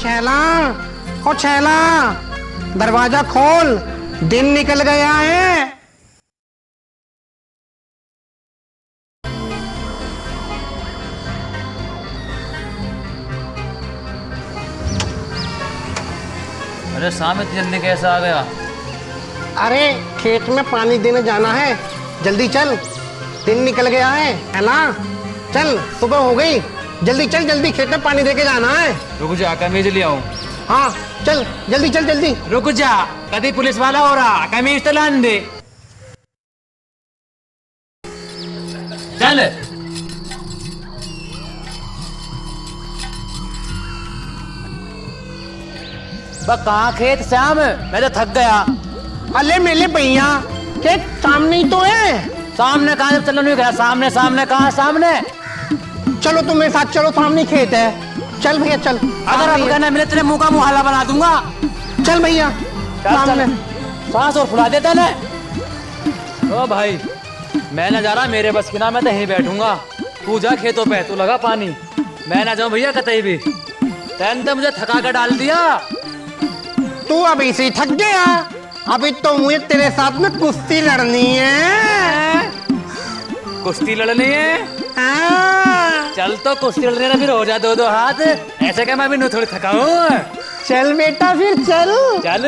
छैला, ओ छैला, दरवाजा खोल, दिन निकल गया है। अरे शाम इतनी जल्दी कैसे आ गया? अरे खेत में पानी देने जाना है, जल्दी चल, दिन निकल गया है ना। चल सुबह हो गई, जल्दी चल, जल्दी खेत में पानी देके जाना है। रुक जा, कमीज ले आऊं। हाँ चल जल्दी चल जल्दी। रुक जा, कभी पुलिस वाला हो रहा, कमीज तो लान दे। चल कहाँ खेत श्याम, मैं तो थक गया। अले मेले भैया, खेत सामने ही तो है। सामने कहाँ, जब चलो नहीं गया सामने, सामने कहाँ सामने? चलो तुम मेरे साथ चलो, सामने खेत है। चल भैया चल। अगर अब कहना मेरे तेरे मुंह का मुहाला बना दूंगा। चल भैया सामने। सांस और फुला देता ना। ओ भाई मैं ना जा रहा, मेरे बस की ना, मैं तो यहीं बैठूंगा। तू जा खेतों पे, तू लगा पानी, मैं ना जाऊं भैया कतई भी। तैन तो मुझे थका कर डाल दिया। तू अभी से थक गया, अभी तो मुझे तेरे साथ में कुश्ती लड़नी है। कुश्ती लड़नी है? हाँ। चल तो कुश्ती लड़ने ना, फिर हो जा दो दो हाथ। ऐसे क्या मैं भी थोड़ी थका हूँ। चल बेटा फिर चल। चल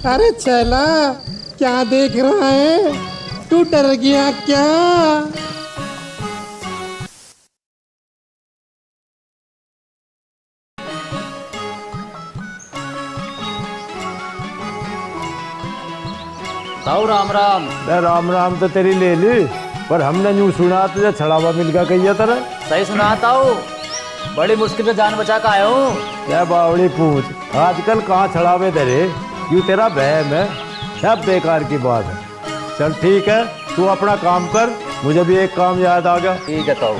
अरे चला, क्या देख रहा है, तू डर गया क्या? ताऊ राम राम। राम राम तो तेरी ले ली, पर हमने यूं सुना तुझे छड़ावा मिल गया कही तरह। सही सुना ताऊ, बड़ी मुश्किल से जान बचा कर आया हूँ। क्या बावड़ी पूछ, आजकल कहाँ छड़ावे तेरे, यूं तेरा बहम है, सब बेकार की बात है। चल ठीक है, तू अपना काम कर, मुझे भी एक काम याद आ गया। ठीक है ताऊ।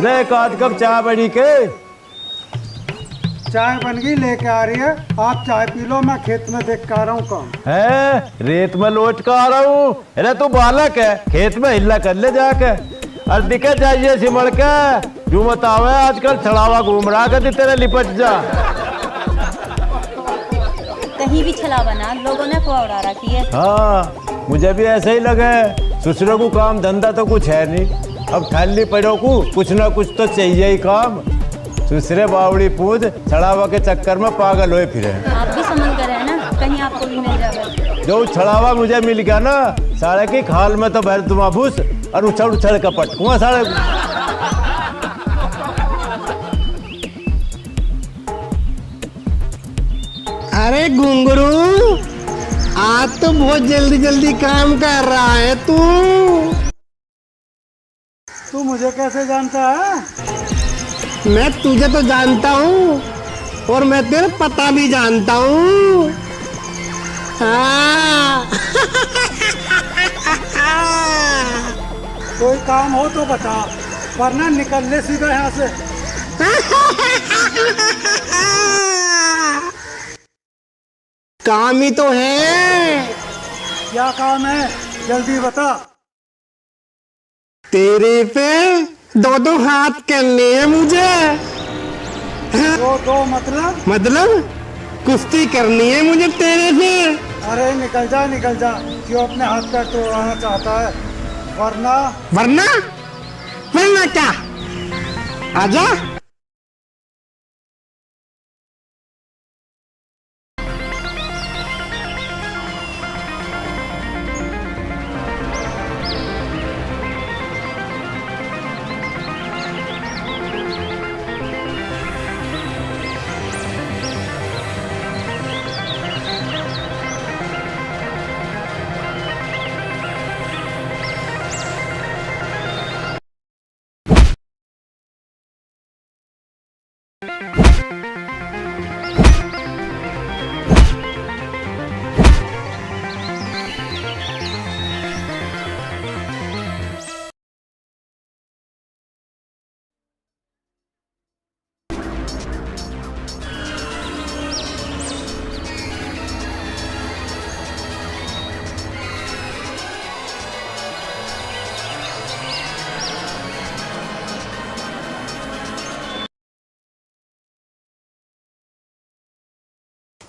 ले एक आध कप चाय बनी के। चाय बन गई, लेके आ रही है, आप चाय पी लो, मैं खेत में देख के आ रहा हूँ काम है। रेत में लौट कर आ रहा हूँ, अरे तू बालक है, खेत में हिल्ला कर ले जाके। और दिखे जाइए सिमड़ के, जो बतावे आजकल छड़ावा घूम रहा कर तेरे लिपट जा। कहीं भी छलावा ना, लोगों ने अफवाह उड़ा रखी है। हाँ मुझे भी ऐसे ही लगे, ससुरों को काम धंधा तो कुछ है नहीं, अब खाली पड़ो को कुछ ना कुछ तो चाहिए ही काम। दूसरे बावड़ी पूछ छड़ावा के चक्कर में पागल होए फिरे। आप भी समझ कर है ना, कहीं आपको भी मिल जाएगा। जो छड़ावा मुझे मिल गया ना, साढ़े की खाल में तो भर दूंगा भूस और उछल उछल कर पटकूंगा साढ़े। अरे घुंगरू, आज तो बहुत जल्दी जल्दी काम कर रहा है तू। तू मुझे कैसे जानता है? मैं तुझे तो जानता हूँ, और मैं तेरा पता भी जानता हूँ। हाँ। कोई काम हो तो बता, वरना निकल ले सीधा यहाँ से। काम ही तो है। क्या काम है, जल्दी बता। तेरे पे दो दो हाथ करने हैं मुझे। दो दो मतलब कुश्ती करनी है मुझे तेरे से। अरे निकल जा निकल जा, क्यों अपने हाथ पैर तोड़ना चाहता है, वरना। वरना वरना क्या, आजा।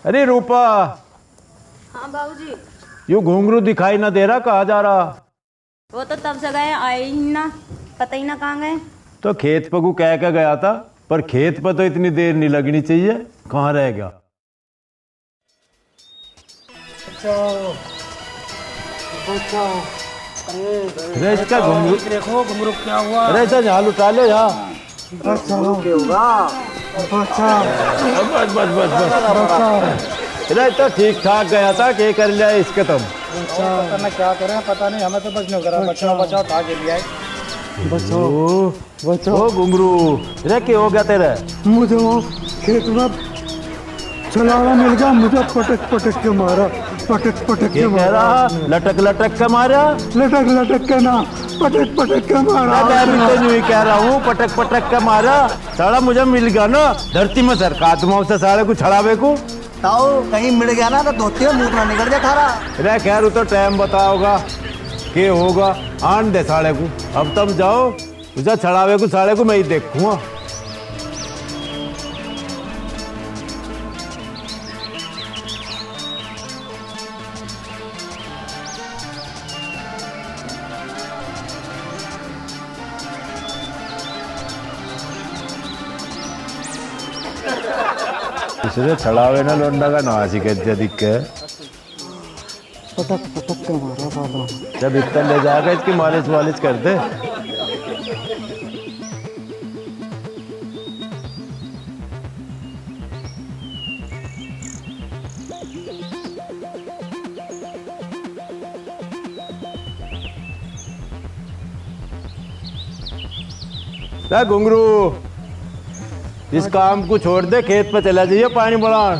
अरे रूपा, हाँ बाबूजी। यूं घुंघरू दिखाई ना दे रहा, कहाँ जा रहा? वो तो तब से गए, आए ही ना, पता ही ना कहाँ गए। तो खेत पर को कह के गया था, पर खेत पर तो इतनी देर नहीं लगनी चाहिए, कहाँ रह गया? अरे इसका घुंघरू देखो घुंघरू क्या हुआ। अरे ऐसा झाल उठा ले यहाँ। बस बस बस बस। अरे तो ठीक ठाक गया था, क्या कर लिया इसके तुम? पता नहीं क्या करें, पता नहीं, हमें तो बच नहीं करा। बचाओ बचाओ, उठा के लिया। ओ घुंघरू, अरे क्या हो गया तेरे? मुझे वो खेत में छलावा मिल गया, मुझे पटक पटक के मारा, पटक पटक के क्या कह रहा? लटक लटक के मारा? लटक लटक के ना, पटक पटक के मारा। मैं भी तो नहीं कह रहा हूँ, पटक पटक के मारा। साला मुझे मिल गया ना, धरती में सर काट दूँ उसे साले को छड़ावे को। ताऊ कहीं मिल गया ना तो धोती में मुंह ना निकल जाए थारा। अरे खैर तो टाइम बताओगा के होगा, आन दे साले को। अब तुम जाओ, उसे छड़ावे को साले को मैं ही देखूंगा। इसने छड़ावे ना लोंडा का नासी के दिख के पटक पटक के मारा बाबा। जब इतना ले जाएगा इसकी मालिश वालिश कर दे। घुंघरू, इस काम को छोड़ दे, खेत पे चला जाइए पानी बढ़ा।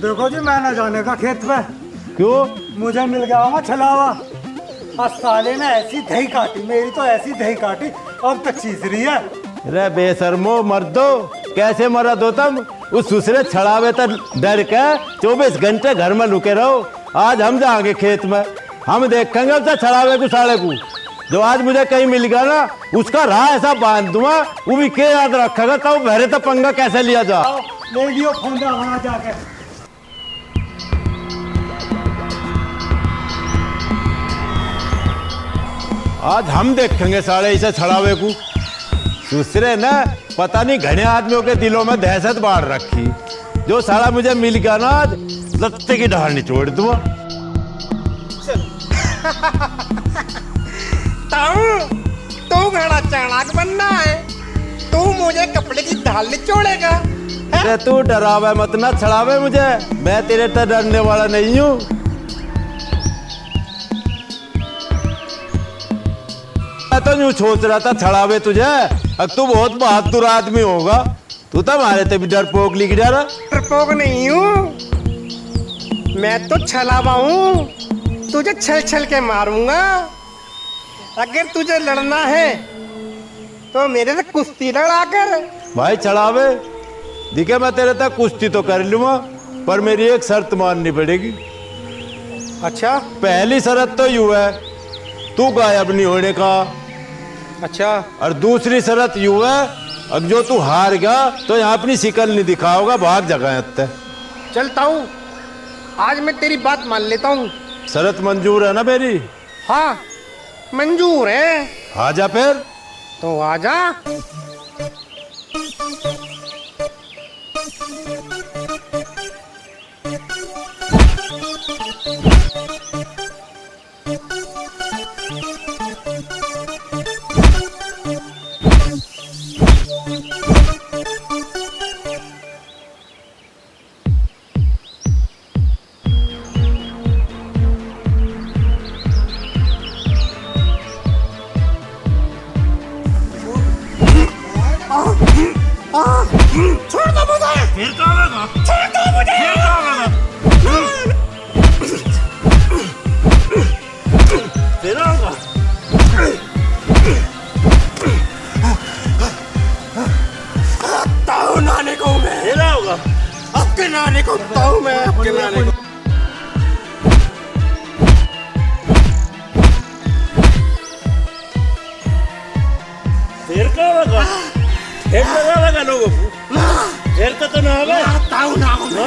देखो जी, मैं ना जाने का खेत पे। क्यों? मुझे मिल गया वहाँ छलावा। आज साले ने ऐसी दही काटी, मेरी तो ऐसी दही काटी, अब तक चीज रही है। रे बेशर्मो मर्दो, कैसे मरद हो तुम? उस दूसरे छड़ावे तक डर के 24 घंटे घर में लुके रहो। आज हम जाएंगे खेत में, हम देखेंगे उसे छड़ावे को साले को। जो आज मुझे कहीं मिल गया ना, उसका राह ऐसा बांध दूंगा, वो भी क्या याद रखेगा तो भरे तो पंगा कैसे लिया जा। ले लियो फोंदा वहाँ जाके। आज हम देखेंगे साले इसे छड़ावे को। दूसरे ने पता नहीं घने आदमियों के दिलों में दहशत बांध रखी। जो साला मुझे मिल गया ना, आज लत्ते की ढाल निचोड़ दूंगा। तू बड़ा चालाक बनना है, तू मुझे कपड़े की ढाल निचोड़ेगा। अरे तू डरावे मत ना, छड़ावे मुझे, मैं तेरे तो डरने वाला नहीं हूँ। मैं तो यूं सोच रहा था छड़ावे तुझे, अब तू बहुत बहादुर आदमी होगा। तू तो हमारे ते भी डरपोक लिख जा रहा। डरपोक नहीं हूँ मैं, तो छलावा हूँ, तुझे छल छल के मारूंगा। अगर तुझे लड़ना है तो मेरे से कुश्ती लड़ा कर। भाई छड़ावे, दिखे मैं तेरे तक कुश्ती तो कर लूंगा, पर मेरी एक शर्त माननी पड़ेगी। अच्छा? पहली शर्त तो यूं है, तू गायब नहीं होने का। अच्छा। और दूसरी शर्त यूं है, अब जो तू हार गया तो यहाँ अपनी शिकल नहीं दिखाओगा, भाग जगह। चलता हूँ, आज मैं तेरी बात मान लेता हूँ। शर्त मंजूर है ना मेरी? हाँ मंजूर है। आजा फिर। तो आजा। छोड़ दो मुझे। फिर क्या होगा? छोड़ दो मुझे। फिर क्या होगा? फिर होगा। ताऊ नानी को मैं। फिर होगा। आपके नानी को ताऊ मैं, आपके नानी को। फिर क्या होगा? फिर लगा लोगों को। फिर तो ना होगा। ताऊ ना होगा।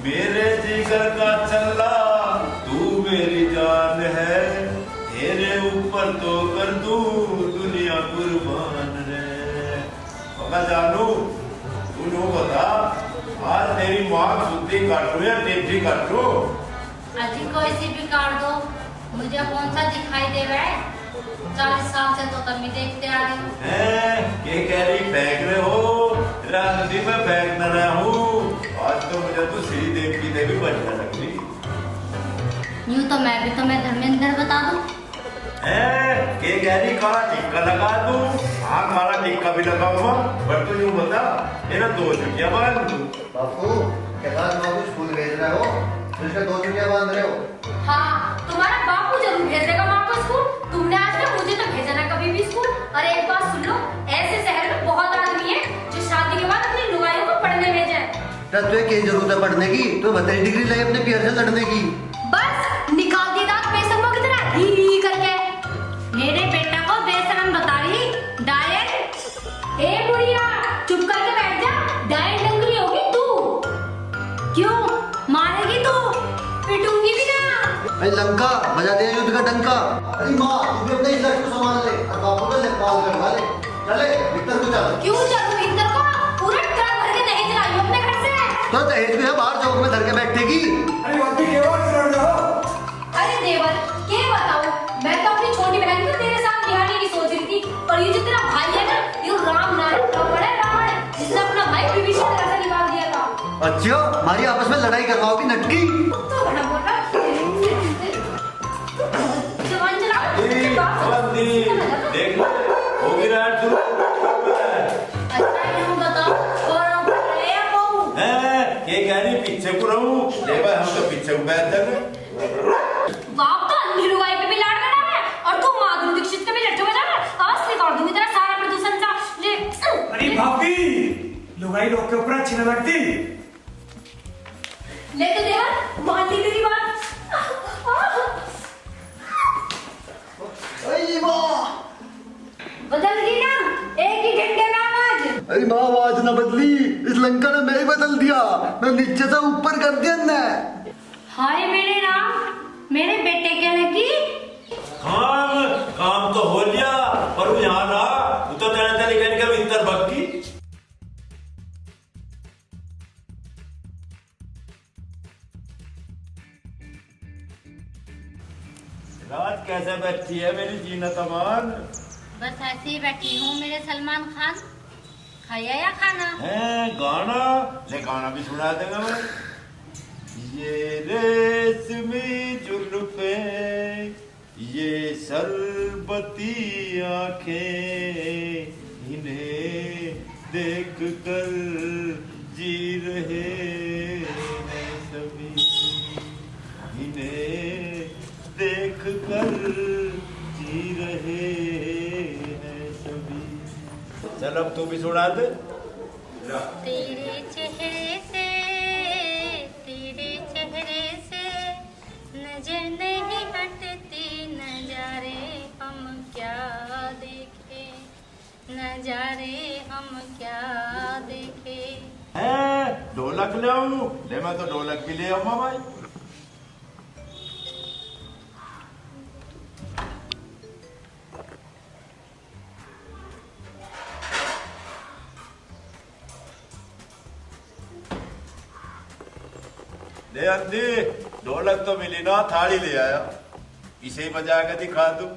मेरे जिगर का चल्ला तू मेरी जान है, तेरे ऊपर तो कर दूं दुनिया कुर्बान रे। पका जानू तू नो बता, आज तेरी माँ सुद्धी काटू या टेढ़ी काटू? अजी कोई सी भी काट दो, मुझे कौन सा दिखाई दे रहा है? 40 साल से तो कमी देखते आ रही हूँ। के कह रही फेंक रहे हो? रांधी में फेंक न रहा हूँ, आज तो मुझे तो श्री देव की देवी बढ़िया लग रही। यूँ तो मैं भी तुम्हें धर्मेंद्र बता दूँ। के कह रही काला टिक्का लगा दूँ? हाँ काला टिक्का भी लगाऊंगा, पर तू यूँ बता मेरा 2 चुटियां बांध दूँ। बापू क्या बाबू स्कूल भेज रहे हो, तो इसका 2 चुटियां बांध रहे हो? हाँ, तुम्हारा बापू जरूर भेजेगा माँ को स्कूल। तुमने आज तक मुझे तो भेजा ना कभी भी स्कूल। और एक बात सुन लो, ऐसे शहर में बहुत आदमी है जो शादी के बाद अपनी लुगाइयों को पढ़ने भेजे। तुझे क्या जरूरत है पढ़ने की? तो 32 डिग्री लाई अपने पियर से लड़ने की। बस निकाल दी दांत बेशर्मों की तरह ही करके। मेरे बेटा को बेशरम बता रही, डायट। ए बुढ़िया चुप करके बैठ जा, डायट डंगरी होगी तू। क्यों मारेगी तू? पिटूंगी भी ना। अरे लंका बजा दे युद्ध का डंका। अरे माँ तू भी अपने इज्जत को संभाल ले और बापू को लेपाल करवा ले। चले भीतर को चल। क्यों चलूं भीतर को? पूरा ट्रक भर के दहेज लाई हूं अपने घर से। तो दहेज को बाहर चौक में धर के बैठेगी। अरे वही केवल कर रहे हो। अरे देवर क्या बताऊं, मैं तो अपनी छोटी बहन को तेरे साथ बिहारने की सोच रही थी, और ये जो तेरा भाई है ना, ये राम नारायण रावण है, रावण, जिसने अपना भाई विभीषण का ऐसा निकाल दिया था। अच्छा हमारी आपस में लड़ाई करवाओगी नटकी? तो बड़ा बोल रहा जवान चला देख लो होगी रात शुरू। अच्छा यूं बताओ कौन है या कौन? के कह रही पीछे को रहूं? ले भाई हम तो पीछे को बैठ जाएंगे। बाप तो अंधी लुगाई पे भी लाड़ बना है, और तू माधुरी दीक्षित के भी लट्ठे बजा रहा है। आज निकाल दूंगी तेरा सारा प्रदूषण सा। ले अरे भाभी लुगाई लोग के ऊपर अच्छी न लगती। ले तो देवर मान ली तेरी बात। अरे माँ बदल गई ना, एक ही घंटे में आवाज। अरे माँ आवाज न बदली, इस लंका ने मैं ही बदल दिया। मैं नीचे से ऊपर कर दिया न। हाय मेरे राम, मेरे बेटे क्या लगी? काम तो हो लिया, पर वो यहाँ रहा, वो तो तेरे तेरे कहने का भीतर भक्की। रात कैसे बैठी है मेरी जीनत अमान? बस ऐसे ही बैठी हूँ मेरे सलमान खान। खाया या खाना? है गाना, ले गाना भी सुना देगा मैं। ये रेशमी जुल्फे, ये शरबती आंखें, इन्हें देख कर जी रहे हैं सभी, इन्हें देख कर जी रहे हैं सभी। चल अब तू भी सुना दे। तेरे चेहरे से नजर नहीं हटती, नजारे हम क्या देखे, नजारे हम क्या देखे। है ढोलक ले आऊं? ले मैं तो ढोलक भी ले आऊंगा भाई। ले अंधी ढोलक तो मिली ना, थाली ले आया, इसे बजा के दिखा दूं।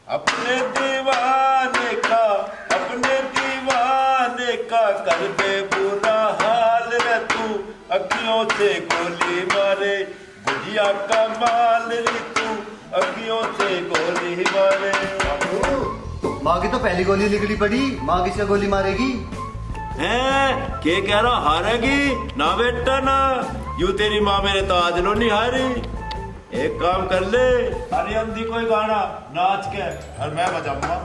अपने दीवाने का कर दे बुरा हाल रे तू, अखियों से गोली मारे, गुजिया का माल रे तू, अखियों से गोली मारे। माँ की तो पहली गोली निकली पड़ी, माँ किसका गोली मारेगी? हैं के कह रहा हारेगी ना बेटा ना, यूं तेरी माँ मेरे ताज लो नहीं हारी। एक काम कर ले, अरे अंधी कोई गाना नाच के और मैं बजाऊंगा।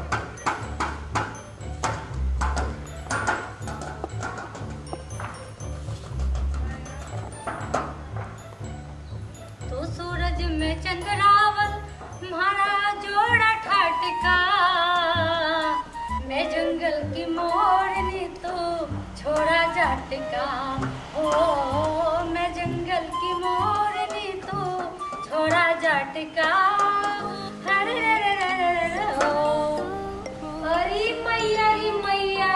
मैं चंद्रावल तुम्हारा जोड़ा ठाटका, मैं जंगल की मोरनी तो छोड़ा जाटका, ओ मैं जंगल की मोरनी तो छोड़ा जाटका। अरे मैया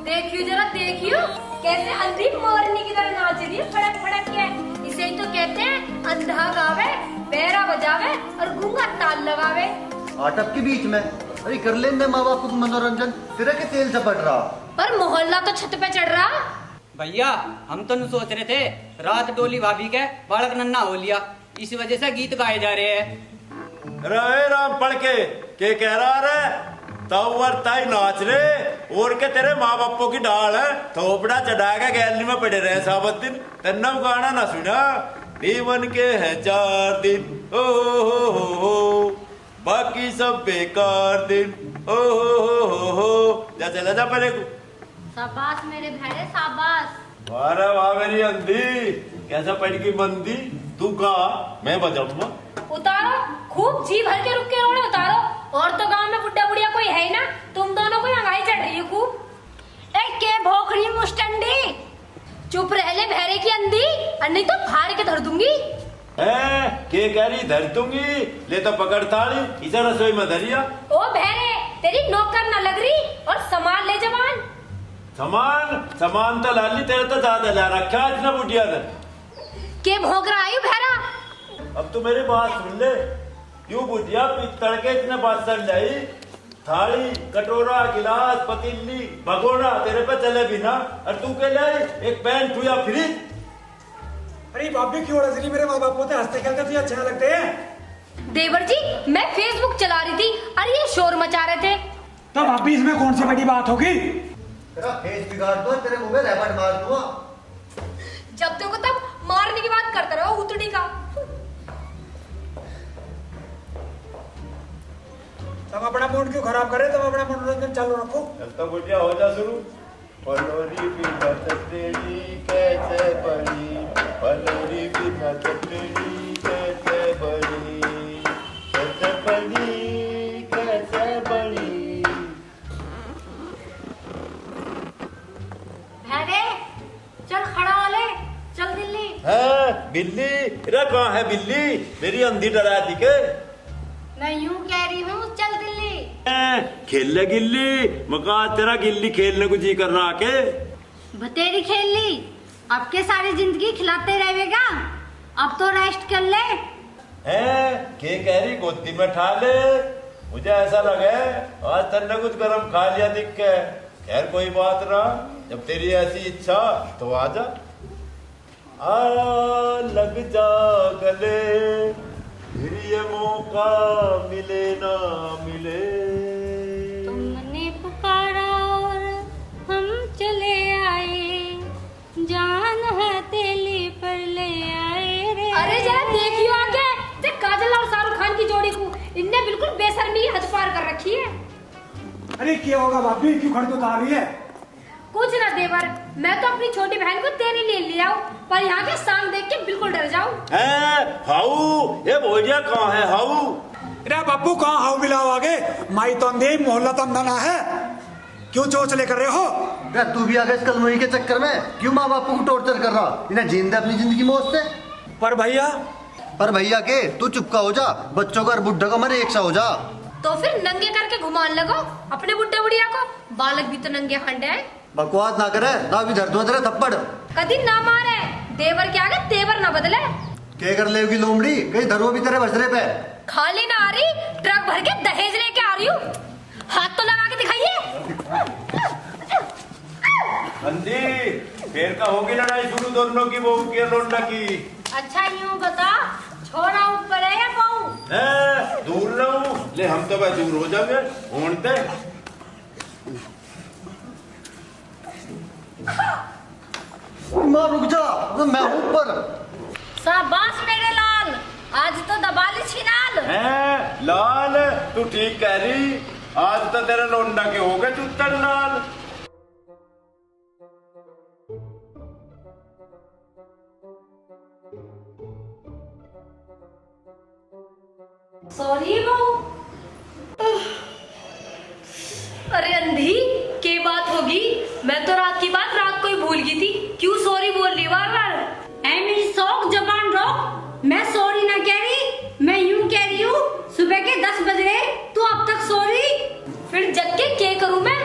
देखियो जरा देखियो कैसे अंधी मोरनी की तरह नाच रही है, फड़क फड़क के। इसे ही तो कहते हैं अंधा गावे, बेरा बजावे और गूंगा ताल लगावे। आटप के बीच में अरे कर लेने माँ बाप को मनोरंजन, तेरा के तेल चपट रहा। पर मोहल्ला तो छत पे चढ़ रहा। भैया हम तो नहीं सोच रहे थे, रात डोली भाभी के बालक नन्ना हो लिया, इस वजह से गीत गाए जा रहे हैं। रे राम पढ़ के कह रहा रे तवर ताई नाच रे और के तेरे माँ बापों की डाल है थोपड़ा चढ़ा के गैलरी में पड़े रहे साबत दिन। तन्ना गाना ना सुना जीवन के है 4 दिन हो बाकी सब बेकार दिन हो जा चला जा पहले को। शाबाश मेरे भेड़े शाबाश। वाह वाह मेरी अंधी कैसा पड़ की मंदी, तू गा मैं बजाऊंगा। उतारो खूब जी भर के रुक के रोड़े उतारो। और तो गांव में बुड्ढा बुढ़िया कोई है ही ना, तुम दोनों को अंगाई चढ़ रही है खूब। ए के भोखड़ी मुस्टंडी चुप रह ले भैरे की अंधी, और नहीं तो फाड़ के धर दूंगी। के कह रही धर दूंगी, ले तो पकड़ थाली इसे रसोई में धरिया। ओ भैरे तेरी नौकर न लग रही, और संभाल ले जवान। सामान तो लाली तेरे तो ज्यादा ला रखा इतना बुढ़िया ने। के भोग रहा है भैरा। अब तू मेरी बात सुन ले, क्यों बुढ़िया पित्तल के इतने बासन लाई, थाली कटोरा गिलास पतीली भगोना तेरे पे चले बिना, और तू के लाई एक पैंट हुआ फ्रिज। अरे भाभी क्यों रज रही, मेरे माँ बाप होते हंसते खेलते तुझे अच्छे लगते हैं। देवर जी मैं फेसबुक चला रही थी और ये शोर मचा रहे थे। तो भाभी इसमें कौन सी बड़ी बात होगी। तेरा फेस बिगाड़ दो, तेरे मुंह में रैपट मार दूंगा। जब देखो तब मारने की बात करते रहो उतड़ी का। तुम अपना मूड क्यों खराब करे, तुम अपना मनोरंजन चालू रखो। चल तो बुढ़िया हो जा शुरू। पलोरी बिना चटनी कैसे बड़ी, पलोरी बिना चटनी कैसे बड़ी, कैसे बड़ी कैसे बड़ी। भैरे चल खड़ा हो ले, चल दिल्ली। है बिल्ली, इधर कहाँ है बिल्ली, मेरी अंधी डरा दी के। मैं यूं कह रही हूँ चल दिल्ली। खेल ले गिल्ली, मका तेरा गिल्ली खेलने को जी कर रहा के। बतेरी खेल ली, अब के सारी जिंदगी खिलाते रहेगा, अब तो रेस्ट कर ले। के कह रही गोदी में ठा ले, मुझे ऐसा लगे आज तन्ने कुछ गरम खा लिया दिख के। खैर कोई बात ना, जब तेरी ऐसी इच्छा तो आजा। आ लग जा गले, फिर ये मौका मिले ना मिले। तुमने पुकारा और हम चले आए, जान हथेली पर ले आए रे। अरे जरा देखियो आगे, ते काजल और शाहरुख खान की जोड़ी को इनने बिल्कुल बेशर्मी हद पार कर रखी है। अरे क्या होगा भाभी, क्यों खड़े उतार रही है। कुछ ना देवर, मैं तो अपनी छोटी बहन को तेरे लिए ले आऊं, पर यहाँ के सांग देख के बिल्कुल डर जाऊं। हाउ ये भोजिया कहाँ है हाउ। अरे बापू कहाँ हाउ मिलाओ आगे, माई तो अंधे मोहल्ला तो अंधा ना है, क्यों चोच लेकर रहे हो। यार तू भी आ गया इस कलमुही के चक्कर में, क्यों माँ बाप को टॉर्चर कर रहा, इन्हें जीन दे अपनी जिंदगी मौज से। पर भैया के तू चुपका हो जा, बच्चों का और बुढ़ा का मरे एक सा हो जा। तो फिर नंगे करके घुमान लगो अपने बुड्ढे बुढ़िया को, बालक भी तो नंगे हंडे हैं। बकवास ना करे ना, भी धर दो तेरे थप्पड़। कभी ना मारे, देवर के आगे तेवर ना बदले। क्या कर लेगी लोमड़ी, कहीं धरो भी तेरे बसरे पे। खाली ना आ रही, ट्रक भर के दहेज लेके आ रही हूँ, हाथ तो लगा के दिखाइए। अंधी फिर का होगी लड़ाई शुरू दोनों की, बहू की लोंडा की। अच्छा यूं बता, छोरा ऊपर है या पाऊं? दूर रहूं, ले हम तो भाई दूर हो जाएंगे ढूंढते। मां रुक जा, मैं हूं ऊपर। शाबाश मेरे लाल, आज तो दबा ली छिनाल। लाल तू ठीक कह रही, आज तो तेरे लोंडा के हो गए चुत्तर लाल। सॉरी बहू। अरे अंधी के बात होगी, मैं तो रात की बात रात को ही भूल गई थी, क्यों सॉरी बोल रही बार बार? ऐ मेरी शौक जबान रोक, मैं सॉरी ना कह रही, मैं यूं कह रही हूँ सुबह के 10 बज रहे तू अब तक सॉरी, फिर जग के क्या करूँ मैं?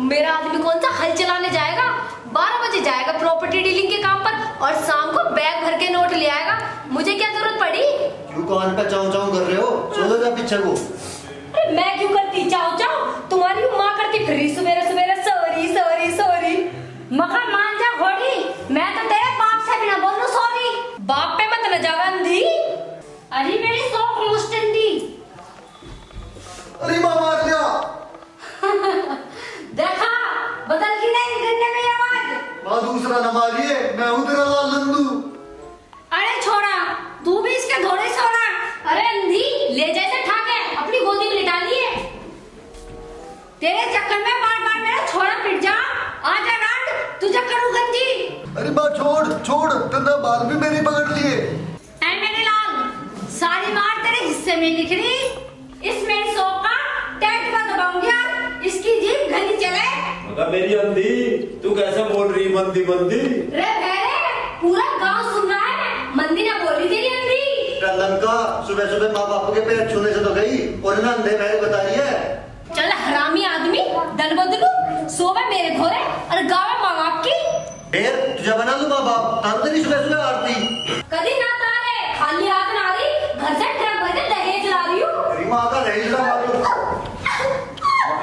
मेरा आदमी कौन सा हल चलाने जाएगा, 12 बजे जाएगा प्रॉपर्टी डीलिंग के काम पर और शाम को बैग भर के नोट ले आएगा, मुझे क्या जरूरत पड़ी? क्यों कान पे चाऊ चाऊ कर रहे हो? चलो जा पीछे को। अरे मैं क्यों करती चाओ चाओ, तुम्हारी माँ करती फिर सवेरे सवेरे सॉरी सॉरी सॉरी। मखा मान जा घोड़ी, मैं तो तेरे बाप से बिना बोलूं सॉरी, बाप पे मत न जावा अंधी। अरे मेरी शौक मुस्टंडी। अरे माँ मार लिया। देखा बदल की नहीं गन्ने में आवाज। माँ दूसरा न मारिए, मैं हूँ तेरा लाल नंदू। अरे छोड़ा, तू भी इसके घोड़े से होना। अरे अंधी ले जैसे ठाके अपनी गोदी में लिटा लिए, तेरे चक्कर में बार बार मेरा छोड़ा पिट जा, आजा रात तुझे करूँ गंजी। अरे माँ छोड़ छोड़, तेरा बाल भी मेरे पकड़ लिए। ऐ मेरे लाल, सारी मार तेरे हिस्से में निकली, इस मेरी शौक का टेंट में दबाऊंगी, इसकी जीभ घनी चले। मगर मेरी अंधी, तू कैसे बोल रही मंदी मंदी? रे भेड़े, पूरा गांव सुन रहा है, मंदी ना बोली तेरी अंधी। लंका सुबह सुबह माँ बाप के पैर छूने से तो गई और ना अंधे बहरे बता रही है। चल हरामी आदमी, दल बदलू, सोवे मेरे घोरे और गावे माँ बाप की। फिर तुझे बना लूँ माँ बाप, तारू तेरी सुबह सुबह आरती। कभी ना तारे, खाली हाथ ना रही, घर से ट्रक भर के दहेज ला रही हूँ। तेरी माँ का दहेज ला मारू।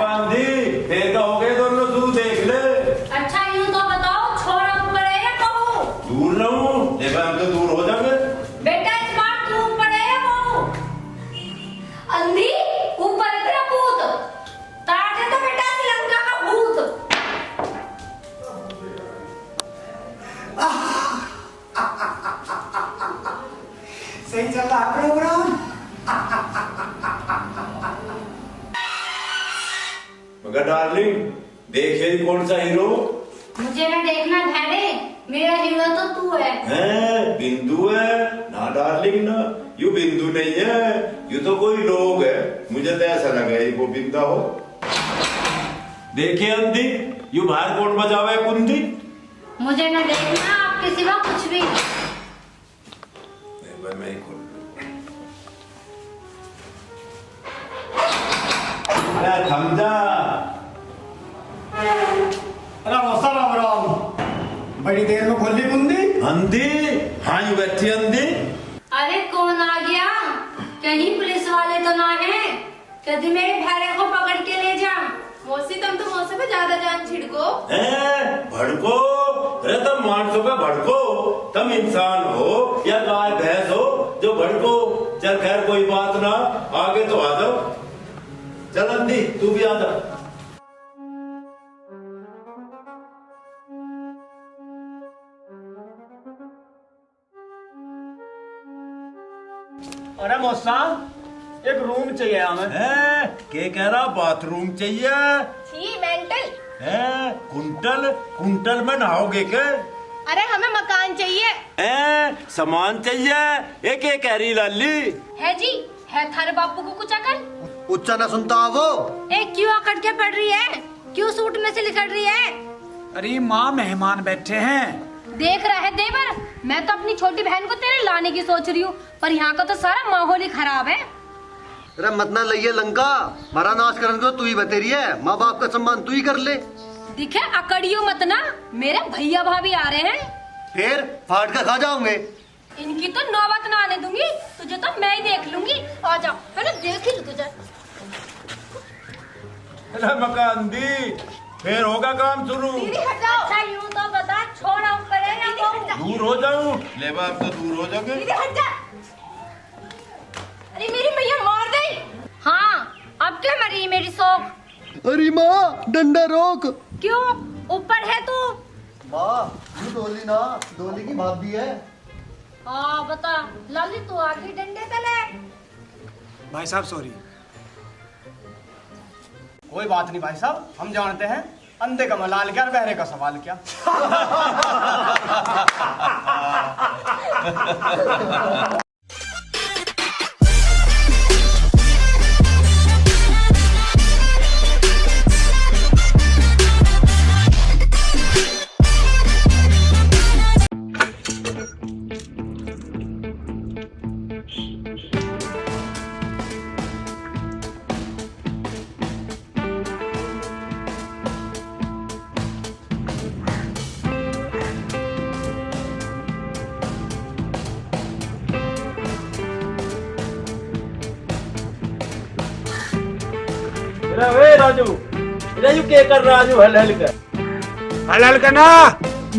अंधी फिर कहोगे दोनों, तू देख ले। अच्छा यूं तो बताओ, छोरा ऊपर है या बहू? दूर रहूं, देखा हम तो दूर हो जाएंगे। बेटा इस बार तू ऊपर है या बहू? अंधी ऊपर है तेरा भूत, तार दे तो बेटा श्रीलंका का भूत। सही चल रहा है प्रोग्राम। मगर डार्लिंग, देखे कौन सा हीरो मुझे ना देखना भेड़े, मेरा हीरो तो तू है। बिंदु है ना डार्लिंग ना, यू बिंदु नहीं है, यू तो कोई लोग है, मुझे तो ऐसा लगा वो बिंदा हो। देखिए अंधी, यू बाहर कौन बजावे कुंदी? मुझे ना देखना आपके सिवा कुछ भी। मैं ही खोल लूं। अरे थम जा। अरे मौसा राम राम, बड़ी देर में खोली कुंदी। अंधी, हाँ यू बैठी अंधी। अरे कौन आ गया? कहीं पुलिस वाले तो ना है? कभी मेरे भेड़े को पकड़ के ले जा। मौसी तुम तो मौसी पे ज्यादा जान छिड़को। भड़को, अरे तुम मानसों का भड़को, तुम इंसान हो या गाय भैंस हो जो भड़को। चल खैर कोई बात ना, आगे तो आ जाओ। चल अंधी तू भी आ जा। अरे मौसा, एक रूम चाहिए हमें। के कह रहा बाथरूम चाहिए? छी मेंटल। कुंटल कुंटल में नहाओगे के? अरे हमें मकान चाहिए। सामान चाहिए, एक एक कह रही लाली है जी, है थारे बापू को कुछ अकल? उच्चा ना सुनता वो। क्यों अकड़ के पड़ रही है? क्यों सूट में से लिखड़ रही है? अरे माँ, मेहमान बैठे हैं। देख रहा है देवर, मैं तो अपनी छोटी बहन को तेरे लाने की सोच रही हूँ, पर यहाँ का तो सारा माहौल ही खराब है। अरे मत ना लइए लंका, मारा नाश करने को तू ही बतेरी है, माँ बाप का सम्मान तू ही कर ले। दिखे अकड़ियो मत ना, मेरे भैया भाभी आ रहे हैं। फिर फाड़ कर खा जाओगे। इनकी तो नौबत ना आने दूंगी, तुझे तो मैं ही देख लूंगी। आ जा, पहले देख ही लूं तुझे। अरे मकान दी, फिर होगा काम शुरू। अच्छा यूं तो बता, छोड़ा ऊपर है या बहू? दूर हो जाऊं? ले बाप तो दूर हो जाओगे। अरे मेरी मैया मार दे। हाँ, अब क्या मरी मेरी शौक? अरे माँ, डंडा रोक। क्यों ऊपर है तू? माँ, तू डोली ना, डोली की भाभी है। हाँ बता, लाली तू आगे डंडे तले। भाई साहब सॉरी। कोई बात नहीं भाई साहब, हम जानते हैं अंधे का मलाल क्या और बहरे का सवाल क्या। राजू राजू क्या कर रहा राजू हल हल कर हलाल का ना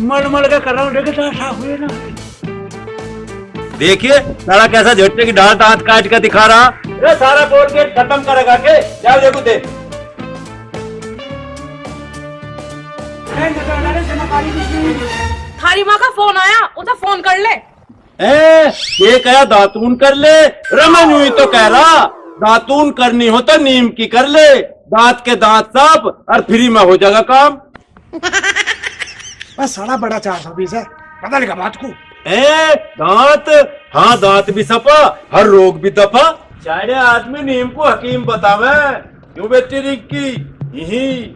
मल मल के कर रहा हूँ देखे तो साफ हुए ना। देखिए सारा कैसा झटके की डाल दांत काट कर दिखा रहा। अरे सारा बोल के खत्म करेगा के जाओ देखो दे। थारी माँ का फोन आया, उसे फोन कर ले। ये कहा दातून कर ले, रमन हुई तो कह रहा दातून करनी हो तो नीम की कर ले, दांत के दांत साफ और फ्री में हो जाएगा काम। बस साला बड़ा 420 है, पता नहीं बात को। दांत, हाँ दांत भी सपा, हर रोग भी दफा। चाहे आदमी नीम को हकीम बतावे, क्यों बेटी रिक्की यही।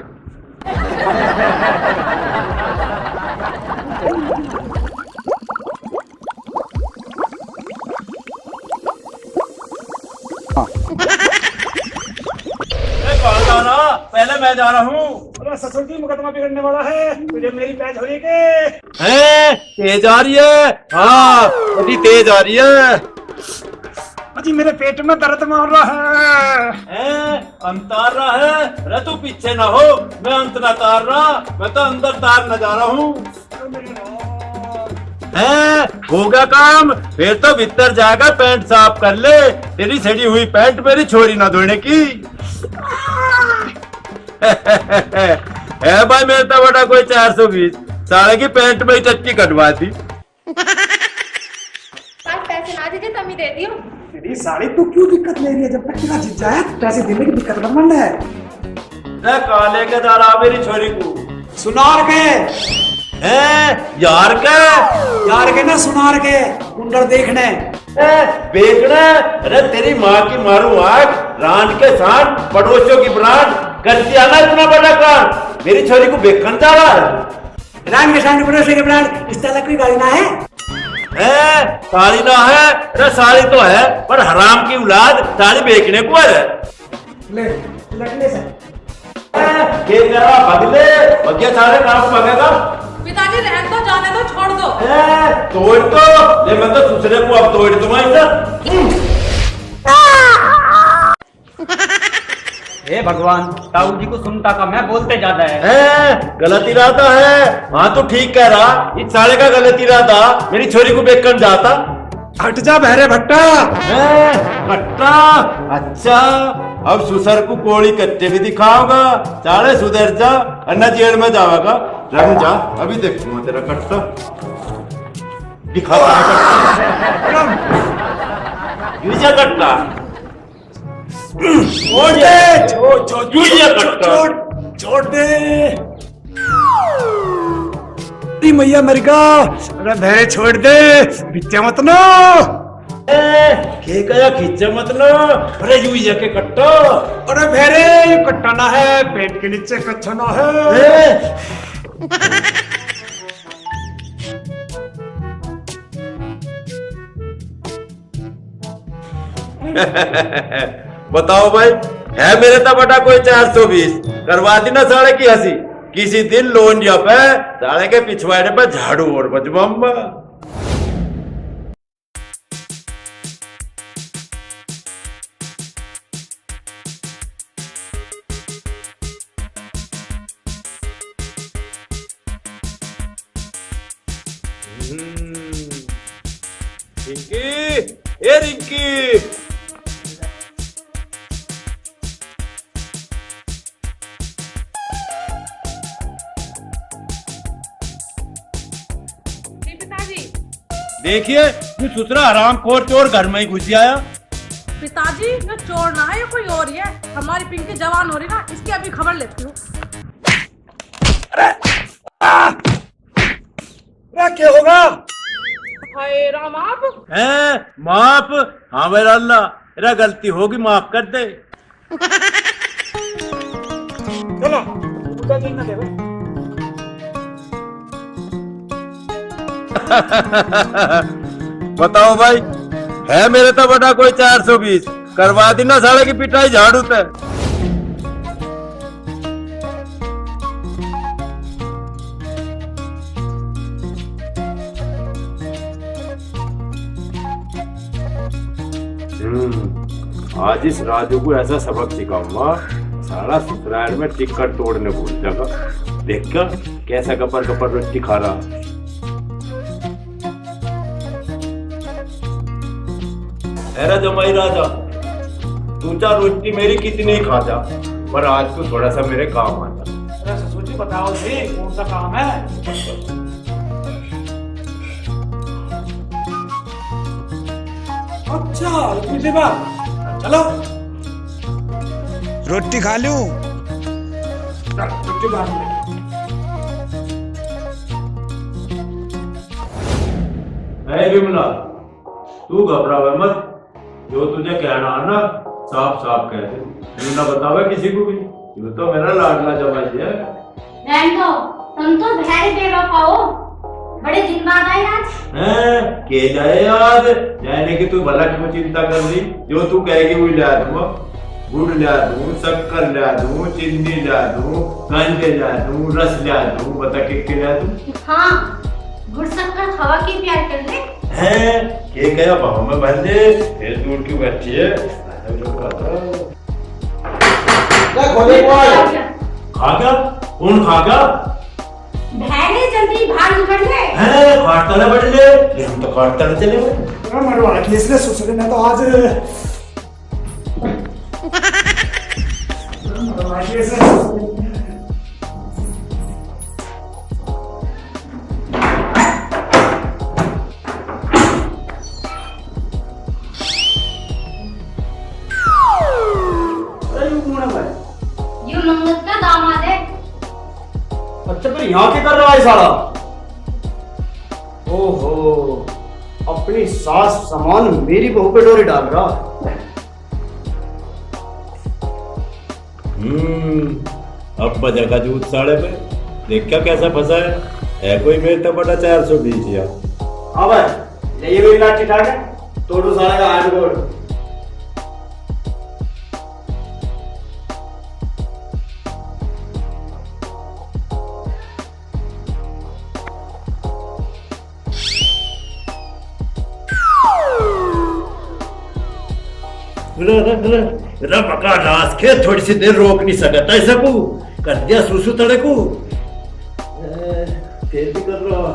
पहले मैं जा रहा हूँ। ससुर जी मुकदमा बिगड़ने वाला है, तुझे मेरी पैच हो रही के। तेज आ रही है, हाँ बड़ी तेज आ रही है। अजी मेरे पेट में दर्द मार रहा है। अंतार रहा है, अरे तू पीछे ना हो, मैं अंत ना तार रहा, मैं तो अंदर तार न जा रहा हूँ। होगा काम, फिर तो भीतर जाएगा पैंट साफ कर ले, तेरी सड़ी हुई पैंट मेरी छोरी ना धोने की। है भाई मेरे तो बड़ा कोई 420 साले की पैंट में ही टट्टी कटवा दी। पैसे ना दीजिए तभी दे दियो। तेरी साड़ी तू क्यों दिक्कत ले रही है, जब तक तेरा जीत जाए पैसे देने की दिक्कत बन है। काले के दारा मेरी छोरी को सुनार के यार के ना सुनार के कुंडल देखने बेचना। अरे तेरी माँ की मारू आग, रान के साथ पड़ोसियों की ब्रांड करती आना इतना बड़ा काम, मेरी छोरी को बेचन जा रहा है। रान के साथ पड़ोसियों की ब्रांड, इस तरह कोई गाड़ी ना है। साड़ी ना है, अरे साड़ी तो है पर हराम की औलाद साड़ी बेचने को है। ले लटने से भगले भगिया सारे काम भगेगा। पिताजी रहने दो, जाने दो, छोड़ दो। तोड़ तो ले, मैं तो दूसरे को अब तोड़ दूंगा इधर। हे भगवान, ताऊ जी को सुनता का मैं बोलते ज्यादा है। गलत इरादा है। हाँ तो ठीक कह रहा, इस साले का गलत इरादा, मेरी छोरी को बेचकर जाता। हट जा बहरे भट्टा। भट्टा, अच्छा अब सुसर को कोड़ी कच्चे भी दिखाओगा, चाले सुधर जा, अन्ना जेल में जाओगा। रंग जा, अभी देखूंगा तेरा कट्टा दिखा कट्टा। छोड़ दे, छोड़ दे। मैया मरिका, अरे बहरे छोड़ दे, बिच्चा मत नो। कया खींचा मत लो, अरे यू जाके कट्टा। अरे बहरे ये कट्टा ना है, पेट के नीचे कच्चा ना है। बताओ भाई, है मेरे तो बटा कोई 420 करवा दी ना साले की हंसी। किसी दिन लोन या पे साले के पिछवाड़े पर झाड़ू और बजबम्बा। रिंकी, ए रिंकी, देखिए ये सुसरा हराम खोर चोर घर में ही घुस आया। पिताजी ये चोर ना है, ये कोई और ही है। हमारी पिंकी जवान हो रही ना, इसकी अभी खबर लेती हूँ। क्या होगा? हाय राम, आप हैं माफ? हाँ मेरा अल्लाह, मेरा गलती होगी माफ कर दे। चलो ना दे। बताओ भाई, है मेरे तो बड़ा कोई 420 करवा दी ना साले की पिटाई झाड़ू पे। आज इस राजू को ऐसा सबक सिखाऊंगा, सारा ससुराल में टिकट तोड़ने भूल जाएगा। देख क्या कैसा कपर कपर रोटी खा रहा। अरे जमाई राजा, तू चार रोटी मेरी कितनी खा जा, पर आज तू थोड़ा सा मेरे काम आ जा। अरे ससुर जी बताओ जी कौन सा काम है? अच्छा तुझे बात चलो रोटी खा लूं। रोटी खा ले। अरे विमला, तू घबरावे मत, जो तुझे कहना है ना साफ साफ कह दे, यूं ना बतावे किसी को भी। यूं तो मेरा लाडला जमाई है। रहने दो, तुम तो भैरे बेवफा हो। बड़े दिन बाद आए आज। के जाए याद जाने की तू भला क्यों चिंता कर ली, जो तू कहेगी वो ला दूंगा। गुड़ ला दूं, शक्कर ला दूं, चीनी ला दूं, गांजे ला दूं, रस ला दूं, बता के ला दूं। हाँ, गुड़ शक्कर खवा के प्यार कर ले। हैं के गया भाव में भर दे, फिर दूर क्यों बैठी है? खा गया? कौन खा गया? भैरे जल्दी बाहर निकल ले। हैं काटता ना बढ़ ले, हम तो काटता ना चले गए। मरवा के इसने ससुर ने तो आज मरवा के इसने यू मंगत का दामाद है। अच्छा फिर यहाँ क्या कर रहा है साला? ओहो, अपनी सास समान मेरी बहू पे डोरी डाल रहा। अब बजेगा जूत साढ़े पे। देख क्या कैसा फंसा है कोई मेरे तो बड़ा 420 या। हाँ भाई, ये भी लाठी ठाक है, तोड़ो साले का हाथ गोड़। पका रास के थोड़ी सी देर रोक नहीं सकता ऐसा को कर दिया सुसु तड़े को फिर भी कर रहा।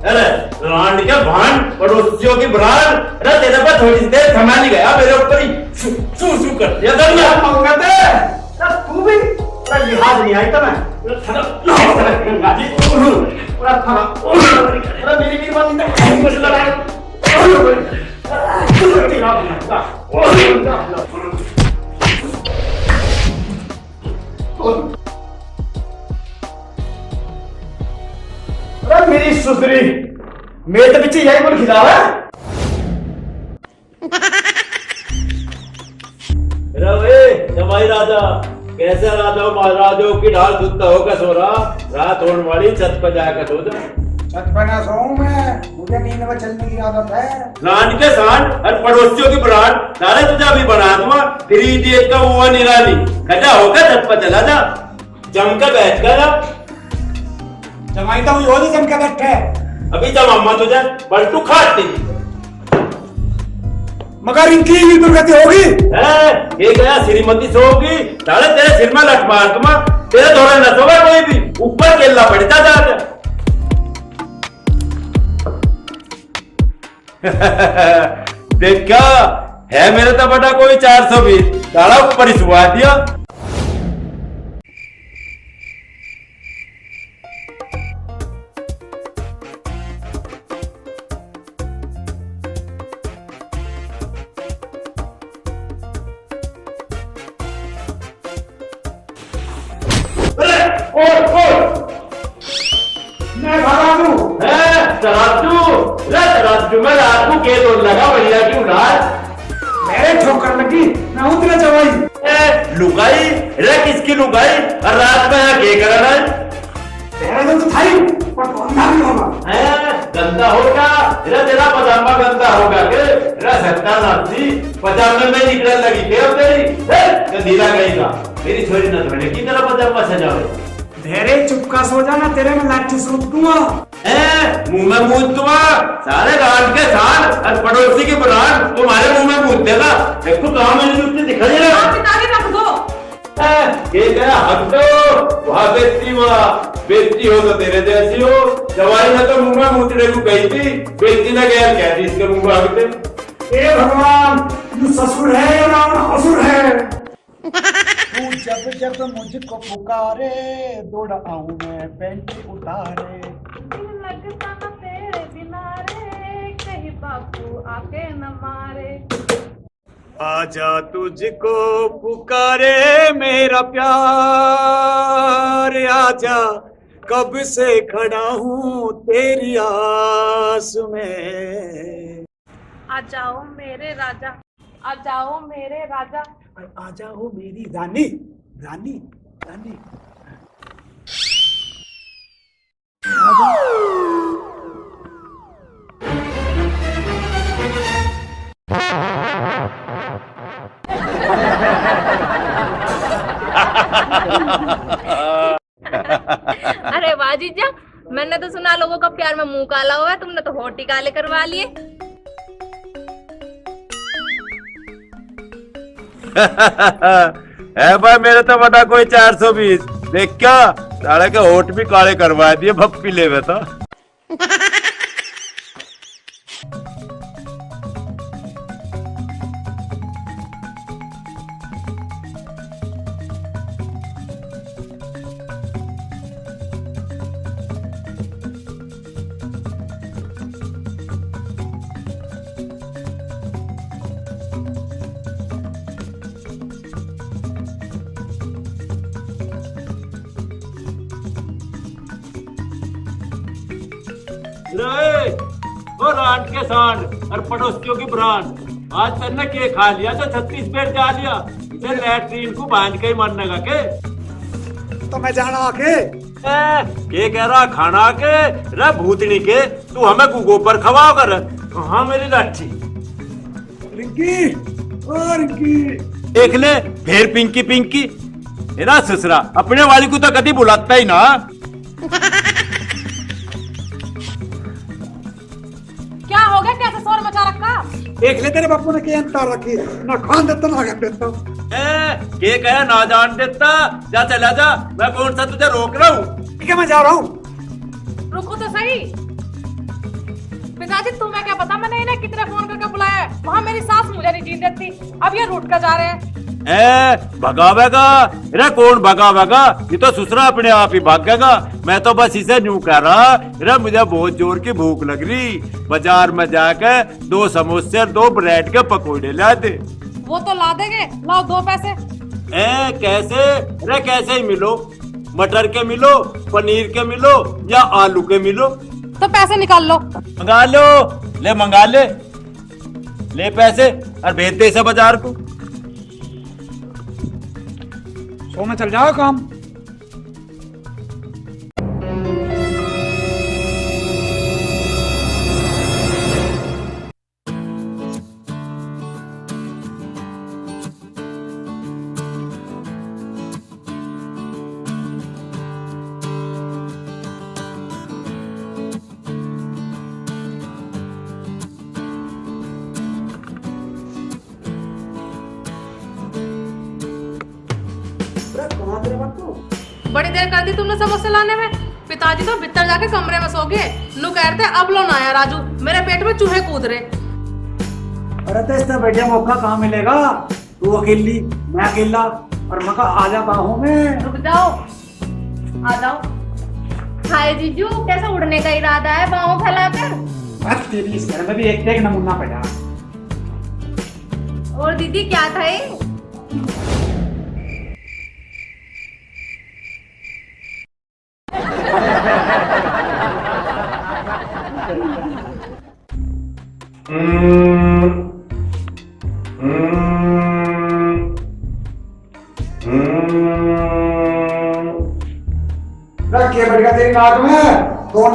अरे रांड के भान पड़ोसियों की ब्रांड, अरे तेरे पर थोड़ी सी देर थमा नहीं गया, मेरे ऊपर ही सुसु कर दिया। तू भी लिहाज नहीं आई तो मैं मेरी भी कुछ लड़ाई। अरे मेरी सुधरी मेरे तो पीछे यही बोल खिलावा। जमाई राजा कैसे राजाओं महाराजों की ढाल दुधता होकर सो रहा, रात होने वाली छत पर जाकर सो जा। छत पर ना सोऊं मैं, मुझे नींद में चलने की आदत है। रान के सांड और पड़ोसियों की ब्रांड नारे तुझा भी बना दूंगा, फिर इडियट का हुआ निराली खड़ा होकर छत पर चला जा, जम कर बैठ गया। जमाई तो वो नहीं जम के बैठे। अभी जब अम्मा तुझे बल्टू खाती मगर इनकी भी दुर्गति होगी। ये गया श्रीमती सोगी साले तेरे सिर में लट मार दूंगा, तेरे दौरे न सोगा कोई भी, ऊपर केला पड़ता जाता। देख क्या है मेरे तो बड़ा कोई 420 साला ऊपर ही सुहा दिया। मैं भगा दूं। तराजू में रात को के दौड़ लगा बढ़िया की उड़ान मेरे ठोकर लगी, मैं उतरा जवाई। लुगाई रे किसकी लुगाई और रात में यहाँ के करना है? तेरा तो था ही। गंदा होगा तेरा पजामा गंदा होगा के सकता नाथी पजामे में निकलने लगी के अब तेरी ढीला गईगा मेरी छोरी न धोने की तेरा पजामा सजावे धैर्य चुपका सो जाना, तेरे में लाठी सूट दूंगा। मुंह में मूत दूंगा सारे रात के साथ और पड़ोसी की बुरान तुम्हारे मुंह में मूत देगा। देखो कहाँ मेरी जुत्ती दिखाई दे रहा पिताजी रख दो। ये गया हक दो वहाँ बेइज्जती हो तो तेरे जैसी हो। जवाई ने तो मुंह में मूतने को कही थी, बेइज्जती ने गैर कह दी इसके मुंह में आगे। ए भगवान, तू ससुर है या राम असुर है? तू जब जब मुझको पुकारे दौड़ आऊं मैं पैंट उतारे। लगता न तेरे बिना रे, कहीं बापू आके न मारे। आजा तुझको पुकारे मेरा प्यार, आजा कब से खड़ा हूँ तेरी आस में। आ जाओ मेरे राजा, आ जाओ मेरे राजा। आ जाओ मेरी रानी रानी रानी। अरे वाह जीजा, मैंने तो सुना लोगों का प्यार में मुंह काला हुआ है, तुमने तो होठ ही काले करवा लिए। है भाई मेरे तो बता कोई 420 देख क्या साले के होठ भी काले करवा दिए भप्पी ले था। वो रांड के सांड और पड़ोसियों की ब्रांड आज तेने के खा लिया तो 36 पेड़ जा लिया इसे लैट्रीन को बांध के ही मरने का के। तो मैं जाना के के कह रहा खाना के रे भूतनी के तू हमें गोबर खवाओ कर। हाँ मेरी लाठी रिंकी, ओ रिंकी देख ले फिर पिंकी पिंकी मेरा ससुरा अपने वाली को तो कभी बुलाता ही ना। क्या हो गया, कैसे शोर मचा रखा? देख ले तेरे बापू ने क्या अंतर रखी, ना खान देता ना आगे देता। के कह ना जान देता जा चला जा, मैं कौन सा तुझे रोक रहा हूँ। ठीक है मैं जा रहा हूँ। रुको तो सही पिताजी, तुम्हें क्या पता मैंने इन्हें कितने फोन करके बुलाया है। वहाँ मेरी सास मुझे नहीं जीने देती, अब ये रूठ कर जा रहे हैं। भगावेगा रे कौन भगावेगा, ये तो ससुरा अपने आप ही भागेगा। मैं तो बस इसे न्यू कह रहा रे मुझे बहुत जोर की भूख लग रही, बाजार में जाके 2 समोसे और 2 ब्रेड के पकौड़े ला दे। वो तो ला देंगे, लाओ 2 पैसे। कैसे रे कैसे ही मिलो, मटर के मिलो, पनीर के मिलो या आलू के मिलो। तो पैसे निकाल लो। मंगा लो, ले मंगा ले पैसे और भेज दे इसे बाजार को। सो में चल जाओ काम। बड़ी देर कर दी तुमने समोसे लाने में। पिताजी तो भीतर जाके कमरे में सो गए। नु कहते अब लो आया राजू, मेरे पेट में चूहे कूद रहे। अरे तो इससे बढ़िया मौका कहाँ मिलेगा, तू अकेली मैं अकेला और मैं आ जाता हूँ मैं। रुक जाओ, आ जाओ। हाय जीजू, कैसे उड़ने का इरादा है बाहों फैलाकर? तेरी इस घर में भी एक नमूना पड़ा। और दीदी क्या था ये? रखिए बढ़िया तेरी नाक में 2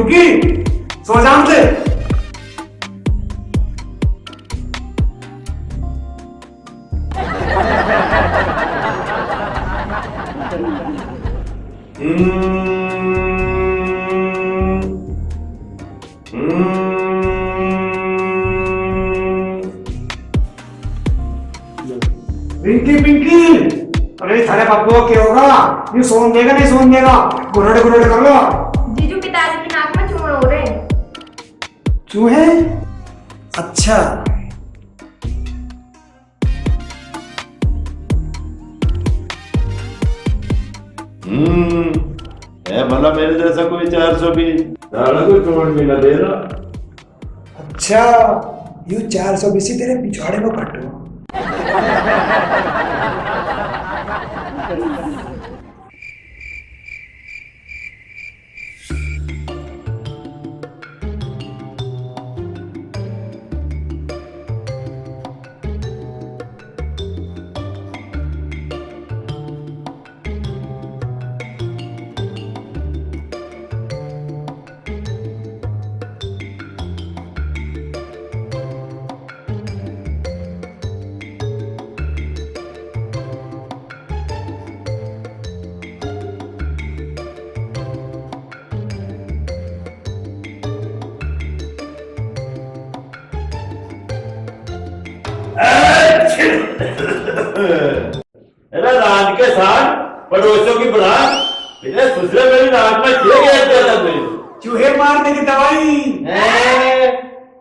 की सो जान से। पिंकी पिंकी, अरे थारे बापू को क्या होगा? ये सोन देगा नहीं सोन देगा? गुरड़े गुरड़े कर लो। जीजू पिताजी की नाक में चूहे हो रहे। चूहे? अच्छा। है भला मेरे जैसा कोई 420 दाड़ा को छोड़ भी ना दे रहा। अच्छा, यू 420 तेरे पिछवाड़े में कटो। अरे रात के साथ पड़ोसियों की बुढ़ान इन्हें सुसरे मेरी नाक में चूहे मारने की दवाई।